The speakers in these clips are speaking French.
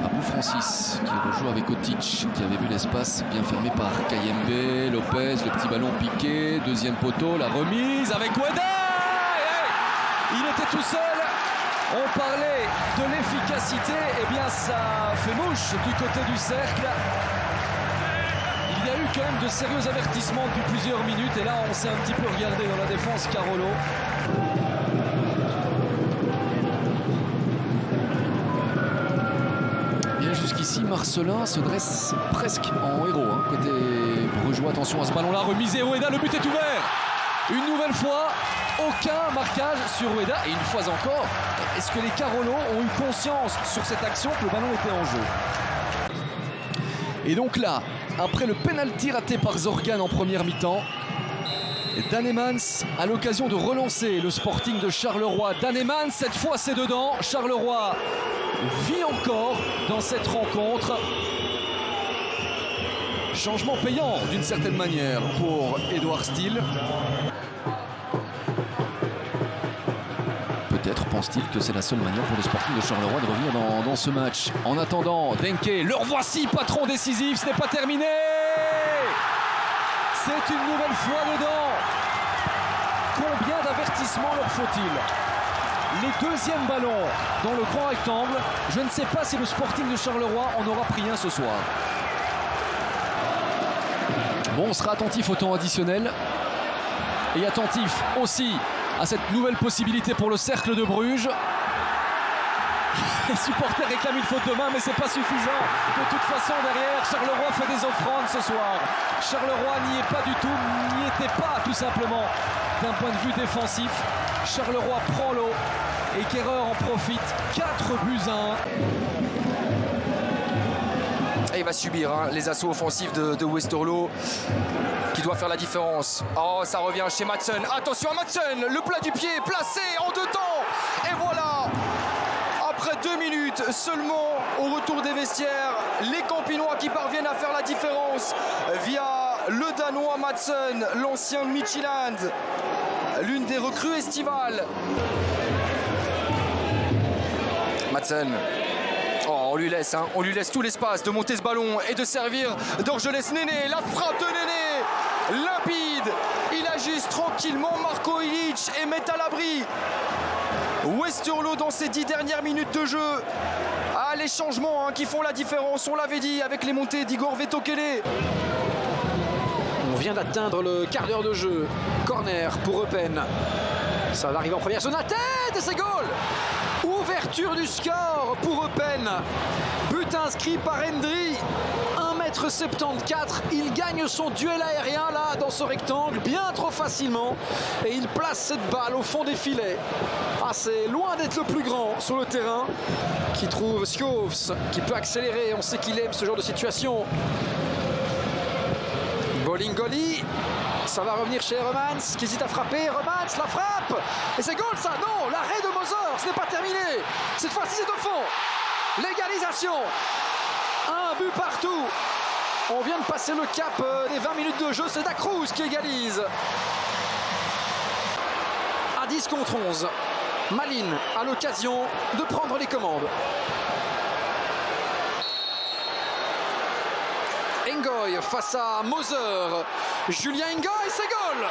Abou Francis qui rejoue avec Otic, qui avait vu l'espace bien fermé par Kayembe. Lopez, le petit ballon piqué, deuxième poteau, la remise avec Weda. Il était tout seul. On parlait de l'efficacité, et bien ça fait mouche du côté du cercle. Il y a eu quand même de sérieux avertissements depuis plusieurs minutes, et là on s'est un petit peu regardé dans la défense Carolo. Bien jusqu'ici, Marcelin se dresse presque en héros, hein, côté brugeois. Attention à ce ballon-là, remisé Weda, le but est ouvert. Une nouvelle fois, aucun marquage sur Weda. Et une fois encore, est-ce que les Carolo ont eu conscience sur cette action que le ballon était en jeu? Et donc là, après le penalty raté par Zorgan en première mi-temps, Danemans a l'occasion de relancer le Sporting de Charleroi. Danemans, cette fois c'est dedans. Charleroi vit encore dans cette rencontre. Changement payant d'une certaine manière pour Edouard Steele. Peut-être pense-t-il que c'est la seule manière pour le Sporting de Charleroi de revenir dans ce match. En attendant, Denke, le revoici, patron décisif, ce n'est pas terminé. C'est une nouvelle fois dedans. Combien d'avertissements leur faut-il? Les deuxièmes ballons dans le grand rectangle. Je ne sais pas si le Sporting de Charleroi en aura pris un ce soir. Bon, on sera attentif au temps additionnel. Et attentif aussi à cette nouvelle possibilité pour le cercle de Bruges. Les supporters réclament une faute de main, mais c'est pas suffisant. De toute façon, derrière, Charleroi fait des offrandes ce soir. Charleroi n'y est pas du tout, n'y était pas tout simplement d'un point de vue défensif. Charleroi prend l'eau et Kerrer en profite. 4-1. Et il va subir les assauts offensifs de Westerlo qui doit faire la différence. Oh, ça revient chez Madsen. Attention à Madsen, le plat du pied placé en deux temps. Et voilà, après 2 minutes seulement au retour des vestiaires, les Campinois qui parviennent à faire la différence via le Danois Madsen, l'ancien Midtjylland, l'une des recrues estivales. Madsen. Oh, on lui laisse tout l'espace de monter ce ballon et de servir d'Orgelès. Néné, la frappe de Néné, limpide, il ajuste tranquillement Marko Ilić et met à l'abri Westerlo dans ces 10 dernières minutes de jeu. Ah, les changements qui font la différence, on l'avait dit avec les montées d'Igor Vetokele. On vient d'atteindre le quart d'heure de jeu. Corner pour Eupen. Ça va arriver en première zone à tête et c'est goal. Ouverture du score pour Eupen. But inscrit par Hendry. 1m74. Il gagne son duel aérien là dans ce rectangle bien trop facilement. Et il place cette balle au fond des filets. Ah, c'est loin d'être le plus grand sur le terrain. Qui trouve Schoofs qui peut accélérer. On sait qu'il aime ce genre de situation. Bolingoli. Ça va revenir chez Remans qui hésite à frapper. Remans, la frappe. Et c'est goal ça. Non, l'arrêt de Moser. Ce n'est pas terminé. Cette fois-ci c'est au fond. L'égalisation. Un but partout. On vient de passer le cap des 20 minutes de jeu. C'est Da Cruz qui égalise. À 10 contre 11. Malin a l'occasion de prendre les commandes. Ngoy face à Moser. Julien Ngoy, c'est goal.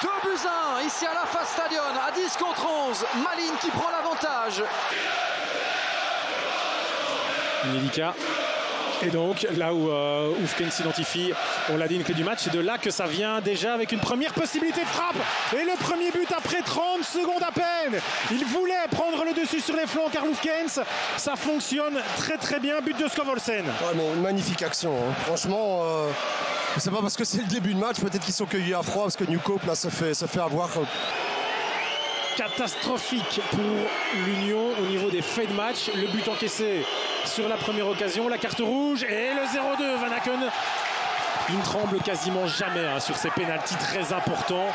2-1 ici à la Face Stadion. À 10 contre 11. Malin qui prend l'avantage. Nilika. Et donc, là où Oufken s'identifie, on l'a dit, une clé du match, c'est de là que ça vient déjà avec une première possibilité de frappe. Et le premier but après 30 secondes à peine. Il voulait prendre le dessus sur les flancs, Karl Oufkens. Ça fonctionne très très bien. But de Skovolsen. Ouais, mais une magnifique action. Franchement, c'est pas parce que c'est le début de match, peut-être qu'ils sont cueillis à froid, parce que Newcope là, se fait avoir. Catastrophique pour l'Union au niveau des faits de match. Le but encaissé sur la première occasion, la carte rouge et le 0-2. Van Aken, il ne tremble quasiment jamais sur ces pénaltys très importants.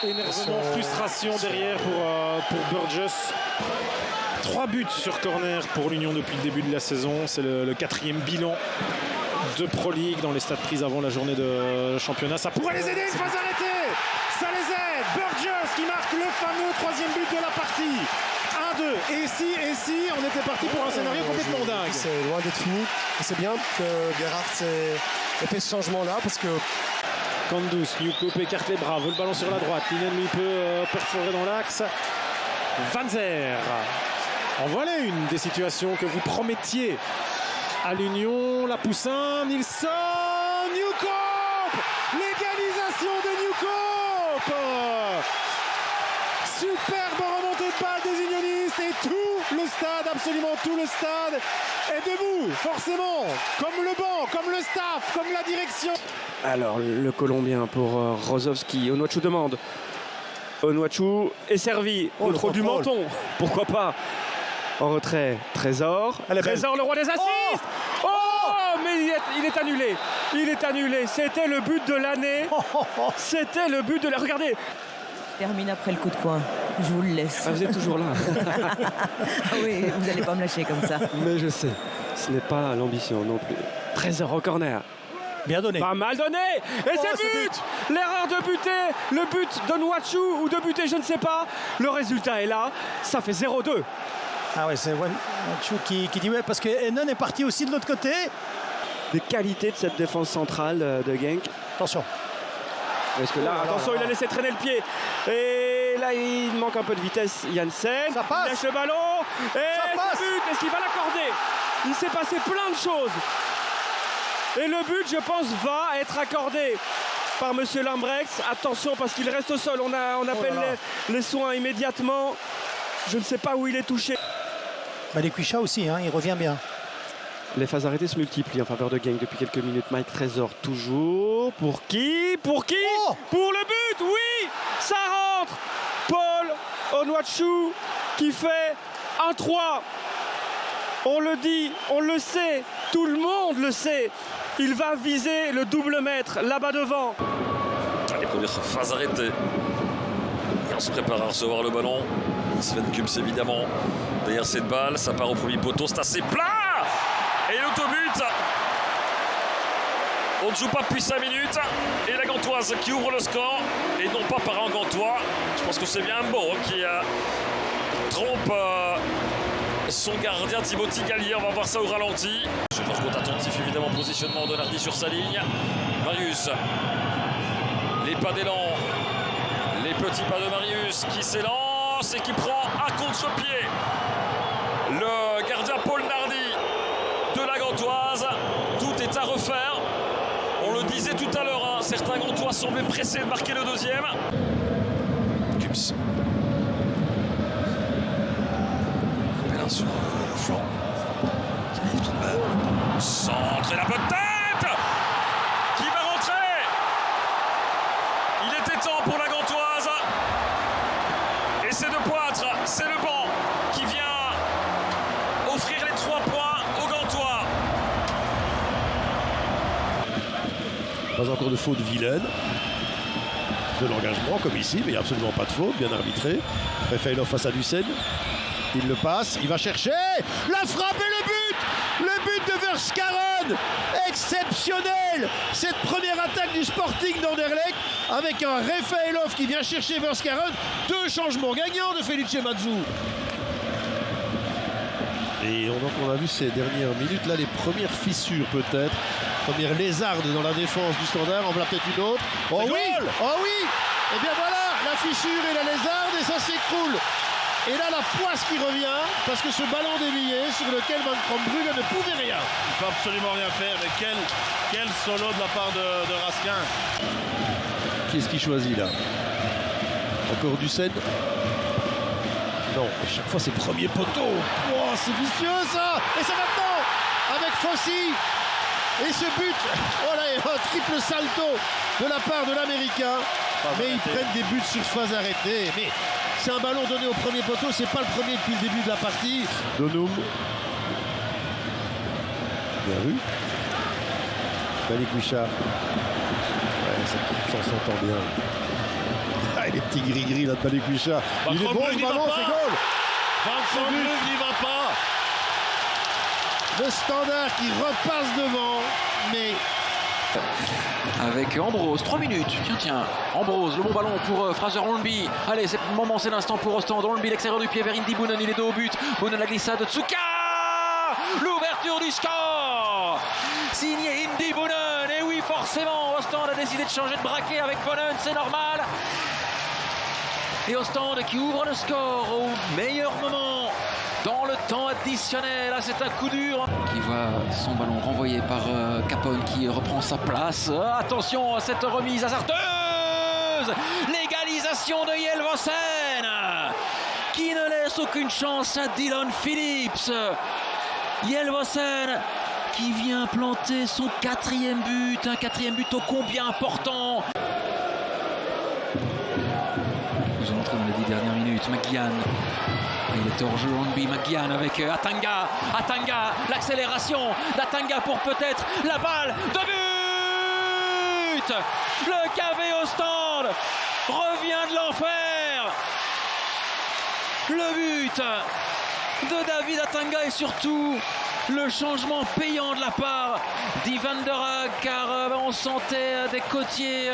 Énervement, frustration derrière pour Burgess. 3 buts sur corner pour l'Union depuis le début de la saison. C'est le 4e bilan de Pro League dans les stades pris avant la journée de championnat. Ça pourrait les aider, une phase arrêtée. Ça les aide. Burgess qui marque le fameux 3e but de la partie. 3-2. Et si on était parti pour un scénario complètement dingue. C'est loin d'être fini. Et c'est bien que Gerhardt ait fait ce changement-là parce que Kandus, Newcope écarte les bras, veut le ballon sur la droite. Linen lui peut perforer dans l'axe. Van Zer. En voilà une des situations que vous promettiez à l'Union. La Poussin, Nilsson, Newcope. L'égalisation de Newcope. Superbe remontée de balle des unionistes et tout le stade, absolument tout le stade est debout, forcément, comme le banc, comme le staff, comme la direction. Alors le Colombien pour Rozovski, Onuachu demande. Onuachu est servi, contrôle du menton, pourquoi pas. En retrait, Trésor. Trésor, le roi des assists. Oh, mais il est annulé. Il est annulé. C'était le but de l'année. C'était le but de la... Regardez. Termine après le coup de poing. Je vous le laisse. Ah, vous êtes toujours là. Ah oui, vous n'allez pas me lâcher comme ça. Mais je sais, ce n'est pas l'ambition non plus. Trésor au corner. Bien donné. Pas mal donné. Et c'est but. L'erreur de buter. Le but d'Onuachu ou de buter, je ne sais pas. Le résultat est là. Ça fait 0-2. Ah ouais, c'est Onuachu qui dit ouais, parce que Hennen est parti aussi de l'autre côté. Des qualités de cette défense centrale de Genk. Attention. Parce que là, attention, il a laissé traîner le pied. Et là, il manque un peu de vitesse. Janssen, Ça passe. il lâche le ballon. Et passe. ce but, est-ce qu'il va l'accorder? Il s'est passé plein de choses. Et le but, je pense, va être accordé par Monsieur Lambrechts. Attention, parce qu'il reste au sol. On appelle les soins immédiatement. Je ne sais pas où il est touché. Balikwisha aussi, hein, il revient bien. Les phases arrêtées se multiplient en faveur de Genk depuis quelques minutes. Mike Trésor toujours. Pour qui? Pour qui? Pour le but, oui. Ça rentre. Paul Onuachu qui fait 1-3. On le dit, on le sait. Tout le monde le sait. Il va viser le double mètre là-bas devant. Les premières phases arrêtées. Et on se prépare à recevoir le ballon. Sven Kups évidemment. Derrière cette balle, ça part au premier poteau. C'est assez plat. Et l'autobut. On ne joue pas depuis 5 minutes. Et la Gantoise qui ouvre le score. Et non pas par un Gantois. Je pense que c'est bien un beau qui trompe son gardien Timothy Gallier. On va voir ça au ralenti. Je compte attentif évidemment. Positionnement de Nardi sur sa ligne. Marius. Les pas d'élan. Les petits pas de Marius qui s'élance et qui prend un contre-pied. Le gardien Paul Nardi de la Gantoise. Tout est à refaire. On le disait tout à l'heure, hein, certains Gantois semblaient pressés de marquer le deuxième. Kups. Appel sur le flanc. Qui arrive tout de même. Centre et la bonne tête qui va rentrer. Il était temps pour la Gantoise. Et c'est de Poitre, c'est le banc qui vient offrir les 3 points aux Gantois. Pas encore de faute vilaine. De l'engagement comme ici, mais absolument pas de faute, bien arbitré. Refailov face à Lucen. Il le passe, il va chercher. La frappe et le but. Le but de Verskaren. Exceptionnel. Cette première attaque du Sporting d'Anderlecht avec un Refailov qui vient chercher Verskaren. 2 changements gagnants de Felice Mazzu. Et on a vu ces dernières minutes, là, les premières fissures peut-être. Première lézarde dans la défense du Standard, en voilà peut-être une autre. Oh oui! Oh oui! Et bien voilà, la fissure et la lézarde, et ça s'écroule. Et là, la poisse qui revient, parce que ce ballon dévié sur lequel Van Krombrugge ne pouvait rien. Il ne peut absolument rien faire, mais quel solo de la part de Raskin. Qui est-ce qui choisit là? Encore du Seine? Non, à chaque fois c'est premier poteau. Oh, c'est vicieux ça! Et c'est maintenant avec Fossi. Et ce but, oh là, un triple salto de la part de l'Américain. Mais ils prennent des buts sur phase arrêtée. Mais c'est un ballon donné au premier poteau, c'est pas le premier depuis le début de la partie. Donum. Bien vu. Balikwisha. Ouais, ça s'entend bien. Ah, les petits gris-gris là de Balikwisha. Il est bon ce ballon, c'est goal. Van Krombrugge n'y va pas. Le Standard qui repasse devant, mais Avec Ambrose, 3 minutes. Tiens, Ambrose, le bon ballon pour Fraser Hornby. Allez, c'est le moment, c'est l'instant pour Ostende. Hornby, l'extérieur du pied vers Indy Boonen, il est dos au but. Boonen, la glissade de Tsuka. L'ouverture du score signé Indy Boonen. Et oui, forcément, Ostende a décidé de changer de braquet avec Boonen, c'est normal. Et Ostende qui ouvre le score au meilleur moment. Dans le temps additionnel, là c'est un coup dur. Qui voit son ballon renvoyé par Capone qui reprend sa place. Attention à cette remise hasardeuse. L'égalisation de Yelvosen qui ne laisse aucune chance à Dylan Phillips. Yelvosen qui vient planter son 4e but. Un 4e but ô combien important. Nous allons entrer dans les 10 dernières minutes. McGuigan. Il est hors jeu, Hornby, McGuigan avec Atanga. Atanga, l'accélération d'Atanga pour peut-être la balle de but. Le KV Ostende revient de l'enfer. Le but de David Atanga et surtout le changement payant de la part d'Ivan Der Haag car on sentait des côtiers.